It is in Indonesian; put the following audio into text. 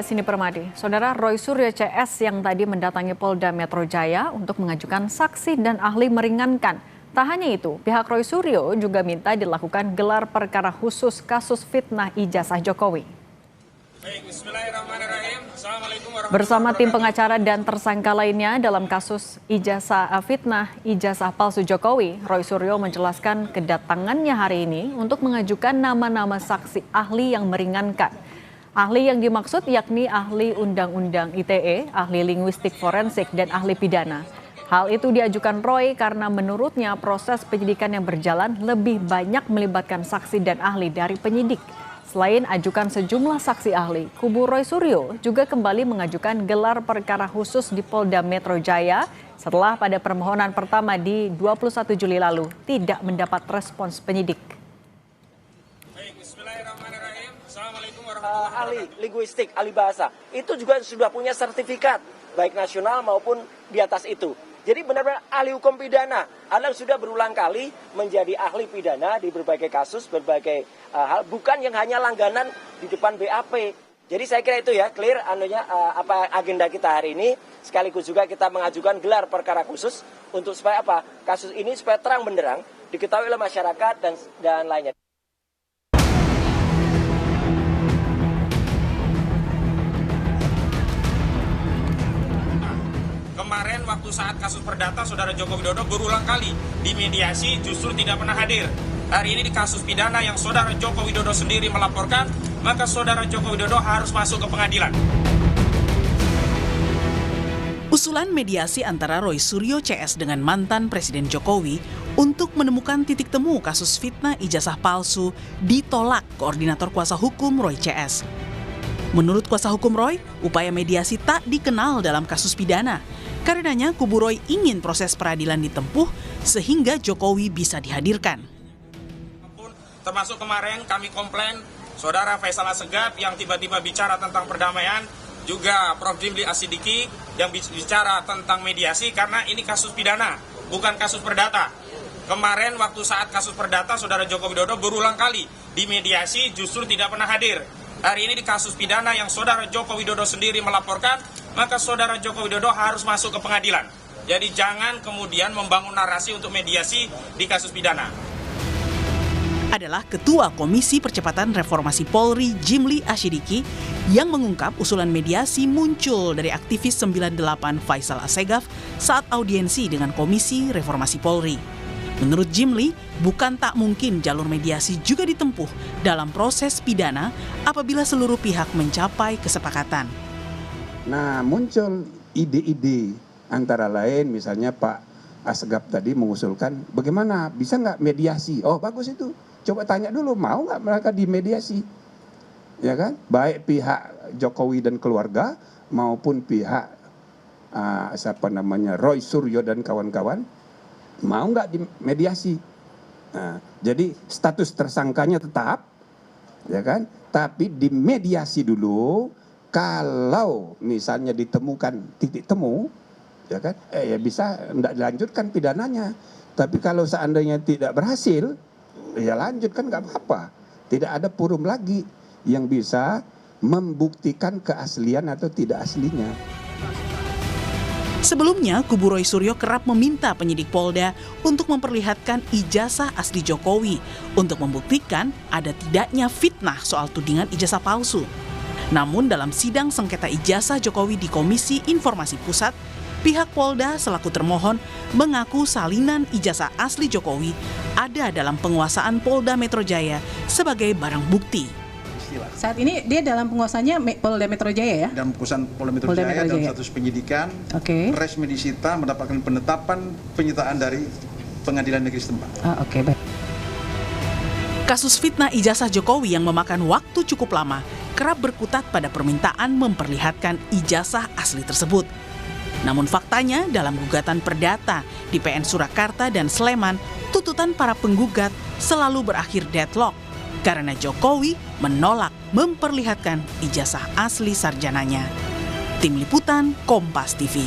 Sini Permadi, Saudara Roy Suryo CS yang tadi mendatangi Polda Metro Jaya untuk mengajukan saksi dan ahli meringankan. Tak hanya itu, pihak Roy Suryo juga minta dilakukan gelar perkara khusus kasus fitnah ijazah Jokowi. Bersama tim pengacara dan tersangka lainnya dalam kasus fitnah ijazah palsu Jokowi, Roy Suryo menjelaskan kedatangannya hari ini untuk mengajukan nama-nama saksi ahli yang meringankan. Ahli yang dimaksud yakni ahli undang-undang ITE, ahli linguistik forensik, dan ahli pidana. Hal itu diajukan Roy karena menurutnya proses penyidikan yang berjalan lebih banyak melibatkan saksi dan ahli dari penyidik. Selain ajukan sejumlah saksi ahli, kubu Roy Suryo juga kembali mengajukan gelar perkara khusus di Polda Metro Jaya setelah pada permohonan pertama di 21 Juli lalu tidak mendapat respons penyidik. Ahli linguistik, ahli bahasa, itu juga sudah punya sertifikat, baik nasional maupun di atas itu. Jadi benar-benar ahli hukum pidana, Anda sudah berulang kali menjadi ahli pidana di berbagai kasus, berbagai hal, bukan yang hanya langganan di depan BAP. Jadi saya kira itu ya, clear apa agenda kita hari ini, sekaligus juga kita mengajukan gelar perkara khusus untuk supaya apa? Kasus ini supaya terang benderang, diketahui oleh masyarakat dan lainnya. Kemarin waktu saat kasus perdata Saudara Joko Widodo berulang kali dimediasi justru tidak pernah hadir. Hari ini di kasus pidana yang Saudara Joko Widodo sendiri melaporkan, maka Saudara Joko Widodo harus masuk ke pengadilan. Usulan mediasi antara Roy Suryo CS dengan mantan Presiden Jokowi untuk menemukan titik temu kasus fitnah ijazah palsu ditolak Koordinator Kuasa Hukum Roy CS. Menurut kuasa hukum Roy, upaya mediasi tak dikenal dalam kasus pidana. Karenanya kubu Roy ingin proses peradilan ditempuh sehingga Jokowi bisa dihadirkan. Termasuk kemarin kami komplain Saudara Faisal Assegaf yang tiba-tiba bicara tentang perdamaian, juga Prof. Jimli Asidiki yang bicara tentang mediasi karena ini kasus pidana, bukan kasus perdata. Kemarin waktu saat kasus perdata Saudara Joko Widodo berulang kali dimediasi justru tidak pernah hadir. Hari ini di kasus pidana yang Saudara Joko Widodo sendiri melaporkan, maka Saudara Joko Widodo harus masuk ke pengadilan. Jadi jangan kemudian membangun narasi untuk mediasi di kasus pidana. Adalah Ketua Komisi Percepatan Reformasi Polri Jimli Asidiki yang mengungkap usulan mediasi muncul dari aktivis 98 Faisal Assegaf saat audiensi dengan Komisi Reformasi Polri. Menurut Jimli, bukan tak mungkin jalur mediasi juga ditempuh dalam proses pidana apabila seluruh pihak mencapai kesepakatan. Nah, muncul ide-ide antara lain misalnya Pak Assegaf tadi mengusulkan bagaimana bisa nggak mediasi? Oh bagus itu, coba tanya dulu mau nggak mereka dimediasi, ya kan? Baik pihak Jokowi dan keluarga maupun pihak Roy Suryo dan kawan-kawan mau nggak dimediasi? Nah, jadi status tersangkanya tetap, ya kan? Tapi dimediasi dulu. Kalau misalnya ditemukan titik temu, ya kan? Ya bisa nggak dilanjutkan pidananya. Tapi kalau seandainya tidak berhasil, ya lanjutkan nggak apa-apa. Tidak ada forum lagi yang bisa membuktikan keaslian atau tidak aslinya. Sebelumnya, kubu Roy Suryo kerap meminta penyidik Polda untuk memperlihatkan ijazah asli Jokowi untuk membuktikan ada tidaknya fitnah soal tudingan ijazah palsu. Namun dalam sidang sengketa ijazah Jokowi di Komisi Informasi Pusat, pihak Polda selaku termohon mengaku salinan ijazah asli Jokowi ada dalam penguasaan Polda Metro Jaya sebagai barang bukti. Saat ini dia dalam penguasaannya Polda Metro Jaya ya? Dalam penguasaan Polda Metro Jaya dalam status penyidikan, resmi disita mendapatkan penetapan penyitaan dari pengadilan negeri setempat. Baik. Kasus fitnah ijazah Jokowi yang memakan waktu cukup lama kerap berkutat pada permintaan memperlihatkan ijazah asli tersebut. Namun faktanya dalam gugatan perdata di PN Surakarta dan Sleman, tuntutan para penggugat selalu berakhir deadlock karena Jokowi menolak memperlihatkan ijazah asli sarjananya. Tim Liputan Kompas TV.